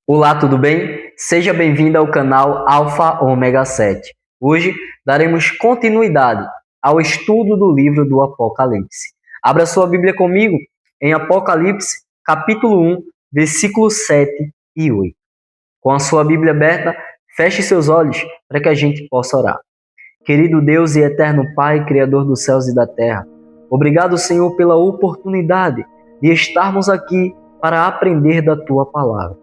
Olá, tudo bem? Seja bem-vindo ao canal Alfa Ômega 7. Hoje daremos continuidade ao estudo do livro do Apocalipse. Abra sua Bíblia comigo em Apocalipse, capítulo 1, versículos 7 e 8. Com a sua Bíblia aberta, feche seus olhos para que a gente possa orar. Querido Deus e eterno Pai, Criador dos céus e da terra, obrigado, Senhor, pela oportunidade de estarmos aqui para aprender da Tua palavra.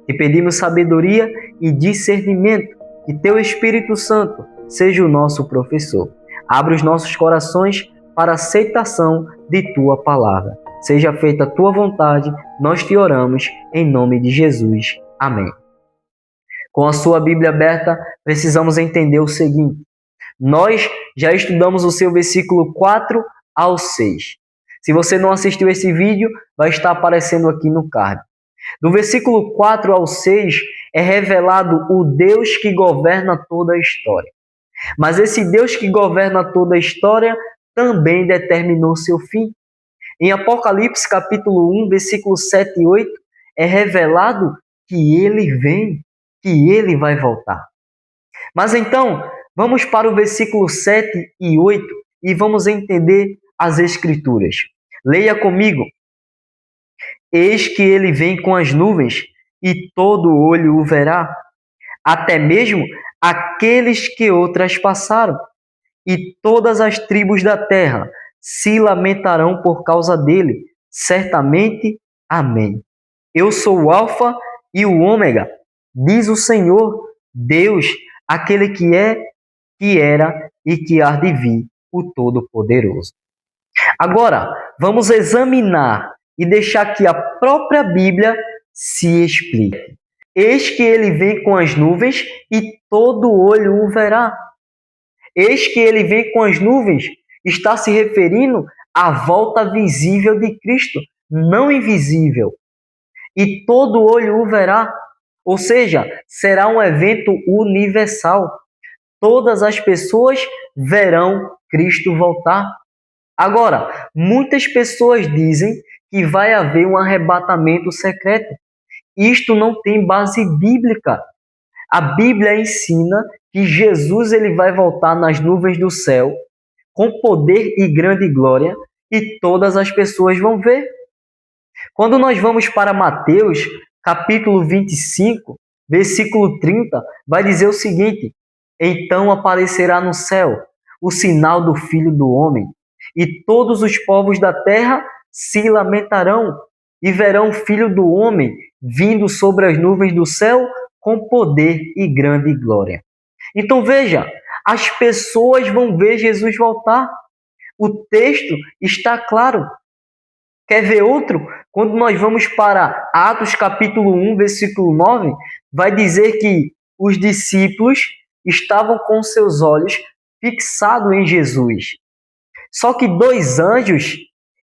Te pedimos sabedoria e discernimento, que Teu Espírito Santo seja o nosso professor. Abra os nossos corações para a aceitação de Tua palavra. Seja feita a Tua vontade, nós te oramos em nome de Jesus. Amém. Com a sua Bíblia aberta, precisamos entender o seguinte. Nós já estudamos o seu versículo 4 ao 6. Se você não assistiu esse vídeo, vai estar aparecendo aqui no card. Do versículo 4 ao 6 é revelado o Deus que governa toda a história. Mas esse Deus que governa toda a história também determinou seu fim. Em Apocalipse capítulo 1, versículos 7 e 8, é revelado que ele vem, que ele vai voltar. Mas então, vamos para o versículo 7 e 8 e vamos entender as Escrituras. Leia comigo. Eis que ele vem com as nuvens, e todo olho o verá, até mesmo aqueles que o traspassaram, e todas as tribos da terra se lamentarão por causa dele. Certamente, amém. Eu sou o Alfa e o Ômega, diz o Senhor, Deus, aquele que é, que era e que há de vir, o Todo-Poderoso. Agora, vamos examinar e deixar que a própria Bíblia se explique. Eis que ele vem com as nuvens e todo olho o verá. Eis que ele vem com as nuvens está se referindo à volta visível de Cristo, não invisível. E todo olho o verá, ou seja, será um evento universal. Todas as pessoas verão Cristo voltar. Agora, muitas pessoas dizem que vai haver um arrebatamento secreto. Isto não tem base bíblica. A Bíblia ensina que Jesus ele vai voltar nas nuvens do céu com poder e grande glória e todas as pessoas vão ver. Quando nós vamos para Mateus, capítulo 25, versículo 30, vai dizer o seguinte: então aparecerá no céu o sinal do Filho do Homem, e todos os povos da terra se lamentarão e verão o Filho do Homem vindo sobre as nuvens do céu com poder e grande glória. Então veja, as pessoas vão ver Jesus voltar. O texto está claro. Quer ver outro? Quando nós vamos para Atos capítulo 1, versículo 9, vai dizer que os discípulos estavam com seus olhos fixados em Jesus. Só que dois anjos,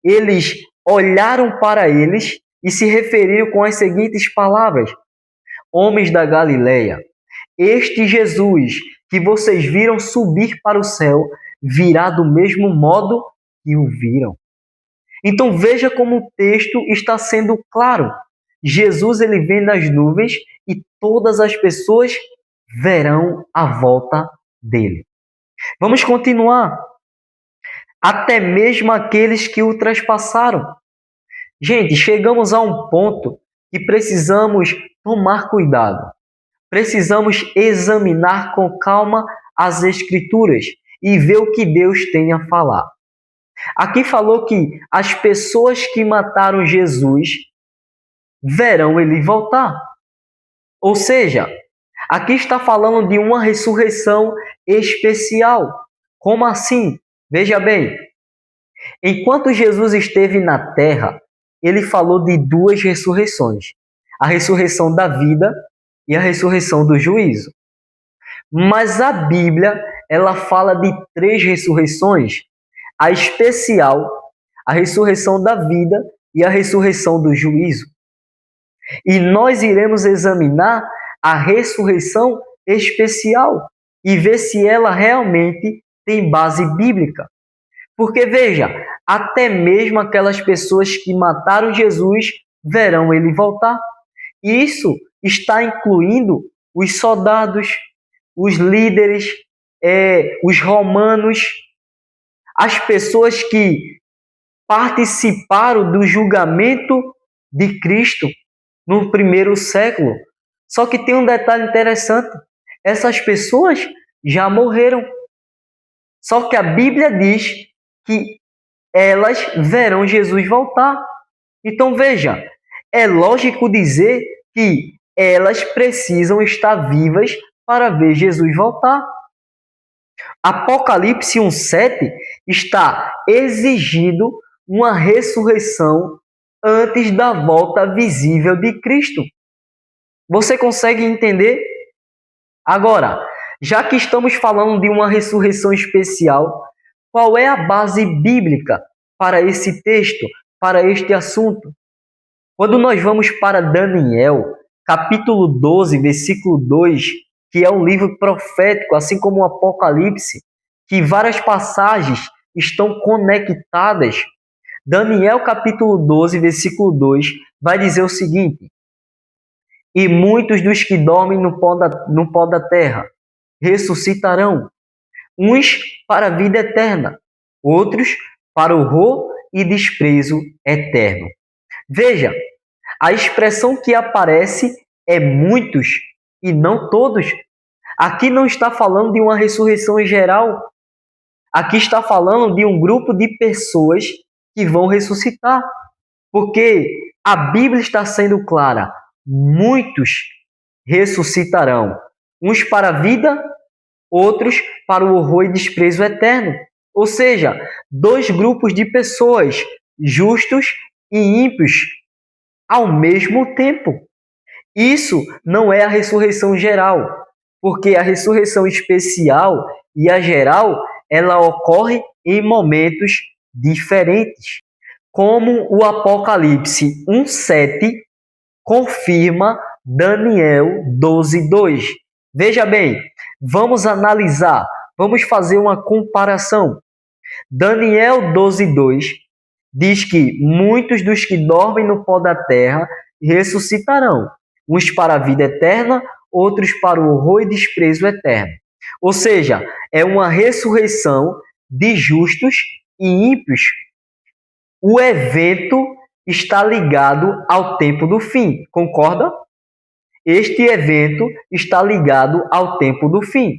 eles olharam para eles e se referiram com as seguintes palavras: homens da Galileia, este Jesus que vocês viram subir para o céu, virá do mesmo modo que o viram. Então veja como o texto está sendo claro. Jesus ele vem nas nuvens e todas as pessoas verão a volta dele. Vamos continuar. Até mesmo aqueles que o traspassaram. Gente, chegamos a um ponto que precisamos tomar cuidado. Precisamos examinar com calma as Escrituras e ver o que Deus tem a falar. Aqui falou que as pessoas que mataram Jesus verão ele voltar. Ou seja, aqui está falando de uma ressurreição especial. Como assim? Veja bem, enquanto Jesus esteve na terra, ele falou de duas ressurreições: a ressurreição da vida e a ressurreição do juízo. Mas a Bíblia, ela fala de três ressurreições: a especial, a ressurreição da vida e a ressurreição do juízo. E nós iremos examinar a ressurreição especial e ver se ela realmente tem base bíblica. Porque veja, até mesmo aquelas pessoas que mataram Jesus verão ele voltar. Isso está incluindo os soldados, os líderes, os romanos, as pessoas que participaram do julgamento de Cristo no primeiro século. Só que tem um detalhe interessante: essas pessoas já morreram. Só que a Bíblia diz que elas verão Jesus voltar. Então veja, é lógico dizer que elas precisam estar vivas para ver Jesus voltar. Apocalipse 1:7 está exigindo uma ressurreição antes da volta visível de Cristo. Você consegue entender? Agora, já que estamos falando de uma ressurreição especial, qual é a base bíblica para esse texto, para este assunto? Quando nós vamos para Daniel, capítulo 12, versículo 2, que é um livro profético, assim como o Apocalipse, que várias passagens estão conectadas. Daniel, capítulo 12, versículo 2, vai dizer o seguinte: e muitos dos que dormem no pó da terra ressuscitarão, uns para a vida eterna, outros para o horror e desprezo eterno. Veja, a expressão que aparece é muitos e não todos. Aqui não está falando de uma ressurreição geral. Aqui está falando de um grupo de pessoas que vão ressuscitar. Porque a Bíblia está sendo clara: muitos ressuscitarão, uns para a vida, outros para o horror e desprezo eterno. Ou seja, dois grupos de pessoas, justos e ímpios, ao mesmo tempo. Isso não é a ressurreição geral, porque a ressurreição especial e a geral, ela ocorre em momentos diferentes. Como o Apocalipse 1:7 confirma Daniel 12:2. Veja bem, vamos analisar, vamos fazer uma comparação. Daniel 12:2 diz que muitos dos que dormem no pó da terra ressuscitarão, uns para a vida eterna, outros para o horror e desprezo eterno. Ou seja, é uma ressurreição de justos e ímpios. O evento está ligado ao tempo do fim, concorda? Este evento está ligado ao tempo do fim.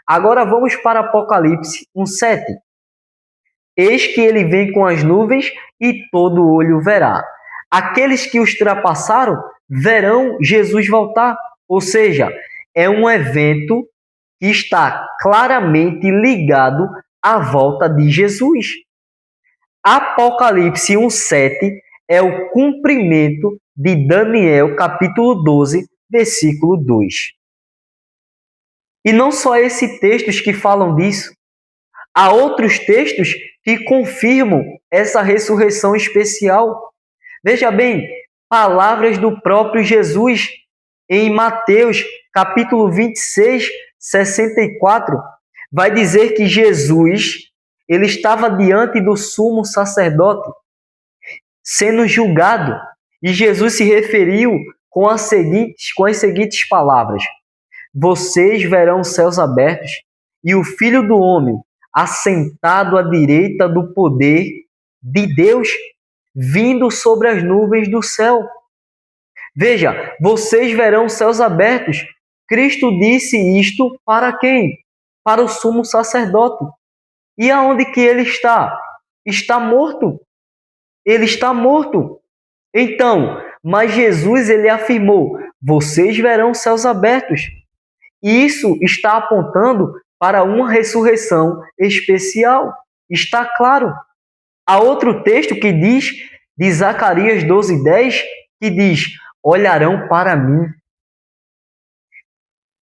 Agora vamos para Apocalipse 1:7. Eis que ele vem com as nuvens e todo olho verá. Aqueles que os ultrapassaram verão Jesus voltar. Ou seja, é um evento que está claramente ligado à volta de Jesus. Apocalipse 1:7 é o cumprimento de Daniel capítulo 12, versículo 2. E não só esses textos que falam disso. Há outros textos que confirmam essa ressurreição especial. Veja bem, palavras do próprio Jesus em Mateus capítulo 26, 64, vai dizer que Jesus ele estava diante do sumo sacerdote, sendo julgado, e Jesus se referiu com as seguintes palavras: vocês verão os céus abertos e o Filho do Homem assentado à direita do poder de Deus, vindo sobre as nuvens do céu. Veja, vocês verão os céus abertos. Cristo disse isto para quem? Para o sumo sacerdote. E aonde que ele está? Está morto. Ele está morto. Então, mas Jesus ele afirmou: vocês verão os céus abertos. Isso está apontando para uma ressurreição especial. Está claro. Há outro texto que diz, de Zacarias 12:10, que diz: olharão para mim,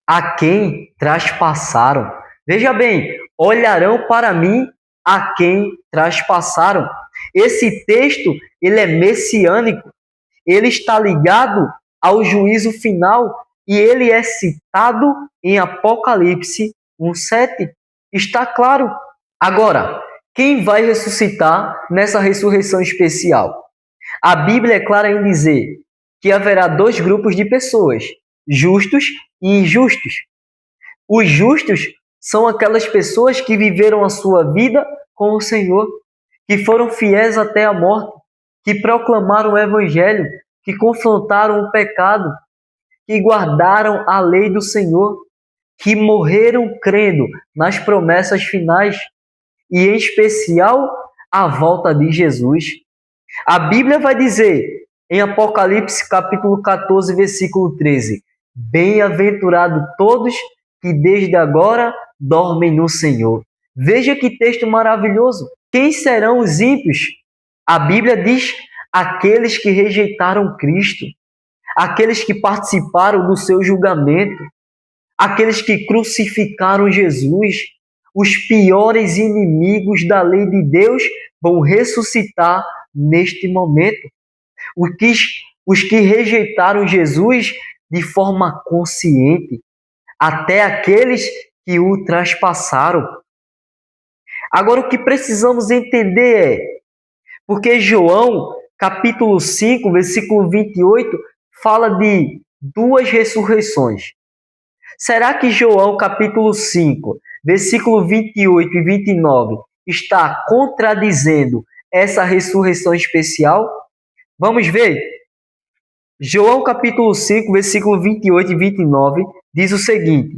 a quem traspassaram. Veja bem, olharão para mim, a quem traspassaram. Esse texto, ele é messiânico. Ele está ligado ao juízo final e ele é citado em Apocalipse 1:7. Está claro. Agora, quem vai ressuscitar nessa ressurreição especial? A Bíblia é clara em dizer que haverá dois grupos de pessoas, justos e injustos. Os justos são aquelas pessoas que viveram a sua vida com o Senhor, que foram fiéis até a morte, que proclamaram o Evangelho, que confrontaram o pecado, que guardaram a lei do Senhor, que morreram crendo nas promessas finais e, em especial, a volta de Jesus. A Bíblia vai dizer, em Apocalipse capítulo 14, versículo 13, bem-aventurado todos que desde agora dormem no Senhor. Veja que texto maravilhoso. Quem serão os ímpios? A Bíblia diz, aqueles que rejeitaram Cristo, aqueles que participaram do seu julgamento, aqueles que crucificaram Jesus, os piores inimigos da lei de Deus vão ressuscitar neste momento. Os que rejeitaram Jesus de forma consciente, até aqueles que o traspassaram. Agora, o que precisamos entender é, porque João, capítulo 5, versículo 28, fala de duas ressurreições. Será que João, capítulo 5, versículo 28 e 29, está contradizendo essa ressurreição especial? Vamos ver. João, capítulo 5, versículo 28 e 29, diz o seguinte: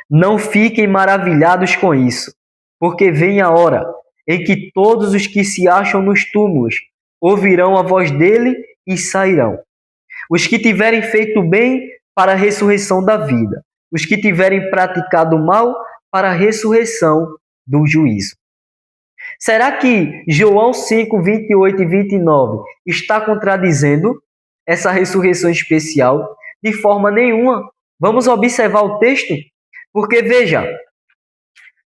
não fiquem maravilhados com isso, porque vem a hora em que todos os que se acham nos túmulos ouvirão a voz dele e sairão. Os que tiverem feito bem, para a ressurreição da vida. Os que tiverem praticado mal, para a ressurreição do juízo. Será que João 5, 28 e 29 está contradizendo essa ressurreição especial? De forma nenhuma. Vamos observar o texto? Porque, veja,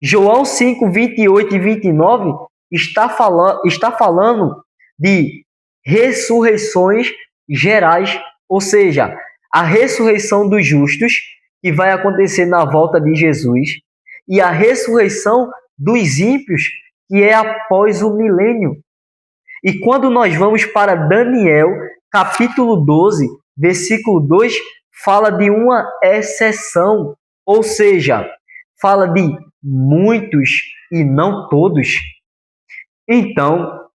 João 5, 28 e 29 está falando de ressurreições gerais, ou seja, a ressurreição dos justos, que vai acontecer na volta de Jesus, e a ressurreição dos ímpios, que é após o milênio. E quando nós vamos para Daniel, capítulo 12, versículo 2, fala de uma exceção, ou seja, fala de muitos e não todos. Então,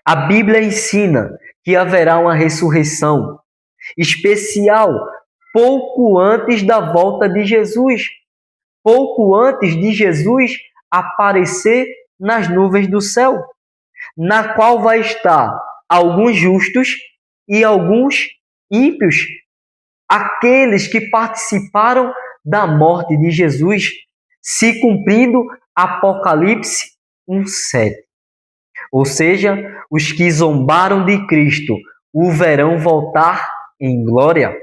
a Bíblia ensina que haverá uma ressurreição especial pouco antes da volta de Jesus, pouco antes de Jesus aparecer nas nuvens do céu, na qual vai estar alguns justos e alguns ímpios, aqueles que participaram da morte de Jesus, se cumprindo Apocalipse 1:7. Ou seja, os que zombaram de Cristo o verão voltar em glória.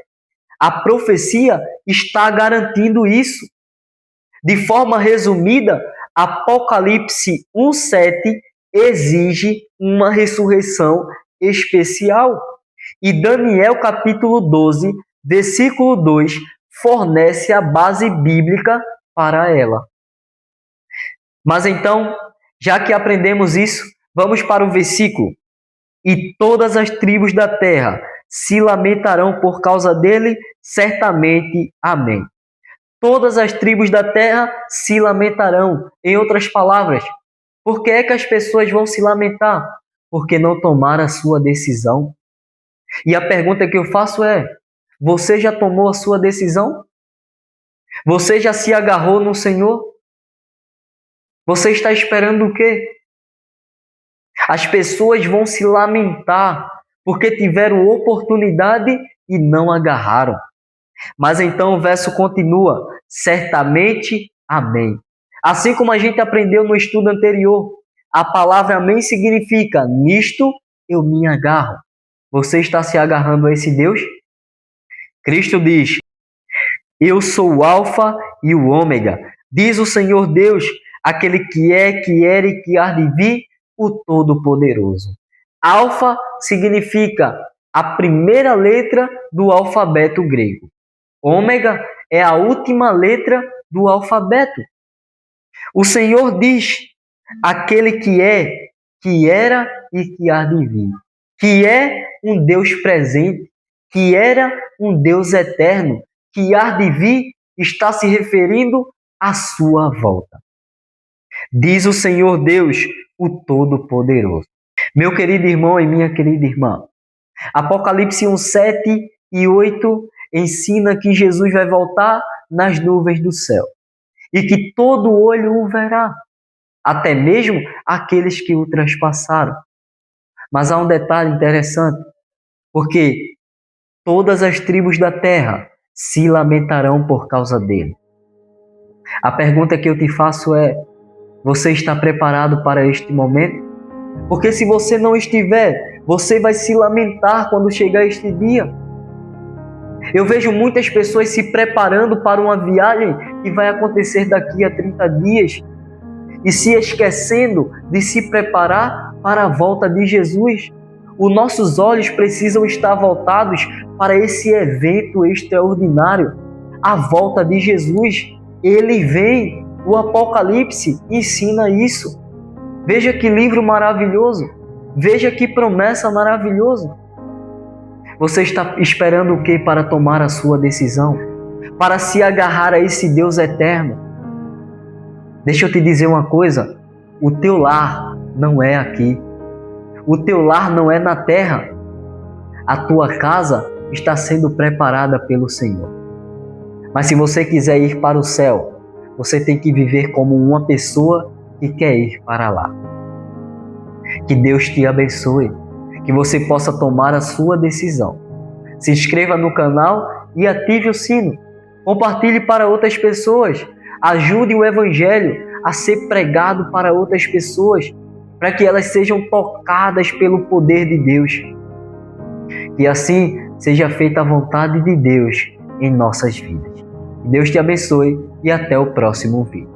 A profecia está garantindo isso. De forma resumida, Apocalipse 1:7 exige uma ressurreição especial. E Daniel capítulo 12, versículo 2, fornece a base bíblica para ela. Mas então, já que aprendemos isso, vamos para o versículo. E todas as tribos da terra se lamentarão por causa dele, certamente. Amém. Todas as tribos da terra se lamentarão. Em outras palavras, por que é que as pessoas vão se lamentar? Porque não tomaram a sua decisão. E a pergunta que eu faço é: você já tomou a sua decisão? Você já se agarrou no Senhor? Você está esperando o quê? As pessoas vão se lamentar porque tiveram oportunidade e não agarraram. Mas então o verso continua: certamente, amém. Assim como a gente aprendeu no estudo anterior, a palavra amém significa nisto eu me agarro. Você está se agarrando a esse Deus? Cristo diz: eu sou o Alfa e o Ômega, diz o Senhor Deus, aquele que é, que era e que há de vir, o Todo-Poderoso. Alfa significa a primeira letra do alfabeto grego. Ômega é a última letra do alfabeto. O Senhor diz, aquele que é, que era e que há de vir, que é um Deus presente, que era um Deus eterno, que há de vir, está se referindo à sua volta. Diz o Senhor Deus, o Todo-Poderoso. Meu querido irmão e minha querida irmã, Apocalipse 1, 7 e 8 ensina que Jesus vai voltar nas nuvens do céu e que todo olho o verá, até mesmo aqueles que o transpassaram. Mas há um detalhe interessante, porque todas as tribos da terra se lamentarão por causa dele. A pergunta que eu te faço é: você está preparado para este momento? Porque se você não estiver, você vai se lamentar quando chegar este dia. Eu vejo muitas pessoas se preparando para uma viagem que vai acontecer daqui a 30 dias e se esquecendo de se preparar para a volta de Jesus. Os nossos olhos precisam estar voltados para esse evento extraordinário, a volta de Jesus. Ele vem, o Apocalipse ensina isso. Veja que livro maravilhoso, veja que promessa maravilhosa. Você está esperando o que para tomar a sua decisão? Para se agarrar a esse Deus eterno? Deixa eu te dizer uma coisa, o teu lar não é aqui. O teu lar não é na terra. A tua casa está sendo preparada pelo Senhor. Mas se você quiser ir para o céu, você tem que viver como uma pessoa que quer ir para lá. Que Deus te abençoe, que você possa tomar a sua decisão. Se inscreva no canal e ative o sino. Compartilhe para outras pessoas. Ajude o Evangelho a ser pregado para outras pessoas, para que elas sejam tocadas pelo poder de Deus. Que assim seja feita a vontade de Deus em nossas vidas. Que Deus te abençoe e até o próximo vídeo.